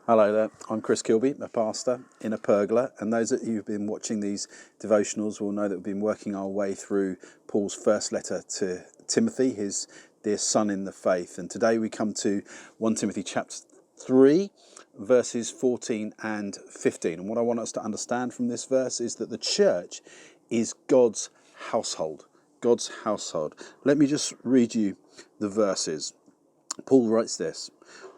Hello there, I'm Chris Kilby, a pastor in a pergola, and those of you who've been watching these devotionals will know that we've been working our way through Paul's first letter to Timothy, his dear son in the faith. And today we come to 1 Timothy chapter 3, verses 14 and 15. And what I want us to understand from this verse is that the church is God's household. God's household. Let me just read you the verses. Paul writes this: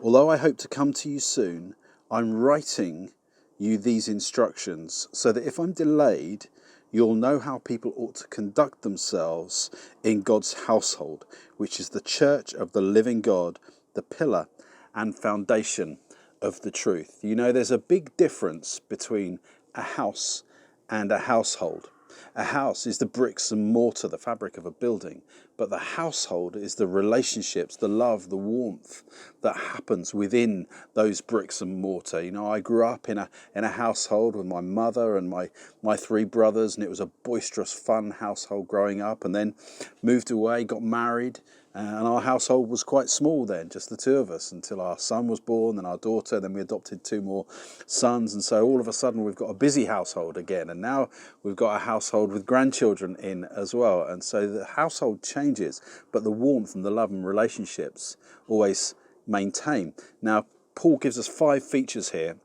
"Although I hope to come to you soon, I'm writing you these instructions so that if I'm delayed, you'll know how people ought to conduct themselves in God's household, which is the church of the living God, the pillar and foundation of the truth." You know, there's a big difference between a house and a household. A house is the bricks and mortar, the fabric of a building, but the household is the relationships, the love, the warmth that happens within those bricks and mortar. You know, I grew up in a household with my mother and my three brothers, and it was a boisterous, fun household growing up, and then moved away, got married, and our household was quite small then, just the two of us, until our son was born, then our daughter, then we adopted two more sons, and so all of a sudden we've got a busy household again, and now we've got a household with grandchildren in as well, and so the household changes, but the warmth and the love and relationships always maintain. Now, Paul gives us 5 features here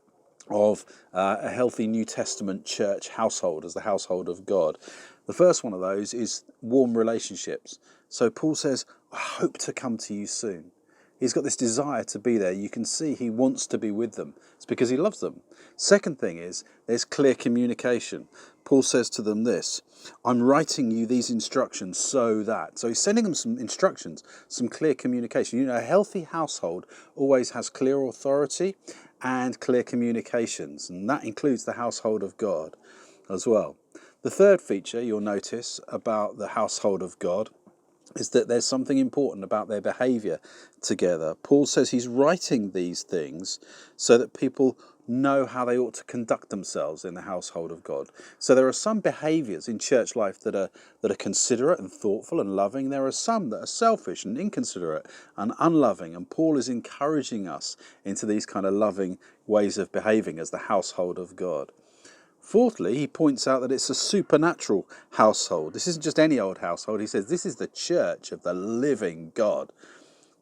of a healthy New Testament church household as the household of God. The first one of those is warm relationships. So Paul says, I hope to come to you soon. He's got this desire to be there. You can see he wants to be with them. It's because he loves them. Second thing is there's clear communication. Paul says to them this: I'm writing you these instructions so that. So he's sending them some instructions, some clear communication. You know, a healthy household always has clear authority and clear communications, and that includes the household of God as well. The third feature you'll notice about the household of God is that there's something important about their behaviour together. Paul says he's writing these things so that people know how they ought to conduct themselves in the household of God. So there are some behaviours in church life that are considerate and thoughtful and loving. There are some that are selfish and inconsiderate and unloving, and Paul is encouraging us into these kind of loving ways of behaving as the household of God. Fourthly, he points out that it's a supernatural household. This isn't just any old household. He says this is the church of the living God.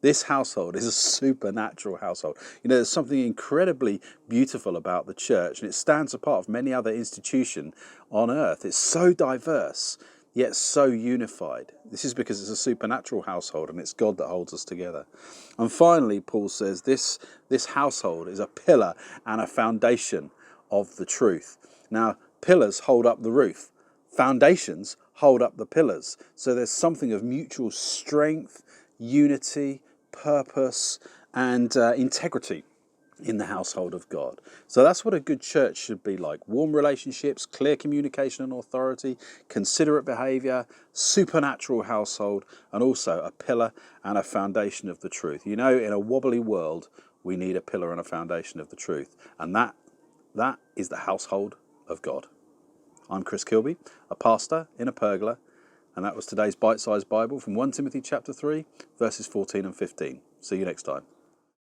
This household is a supernatural household. You know, there's something incredibly beautiful about the church, and it stands apart from many other institution on earth. It's so diverse, yet so unified. This is because it's a supernatural household, and it's God that holds us together. And finally, Paul says this household is a pillar and a foundation of the truth. Now, pillars hold up the roof. Foundations hold up the pillars. So there's something of mutual strength, unity, purpose, and integrity in the household of God. So that's what a good church should be like. Warm relationships, clear communication and authority, considerate behaviour, supernatural household, and also a pillar and a foundation of the truth. You know, in a wobbly world, we need a pillar and a foundation of the truth. And that is the household of God. I'm Chris Kilby, a pastor in a pergola, and that was today's bite-sized Bible from 1 Timothy chapter 3, verses 14 and 15. See you next time.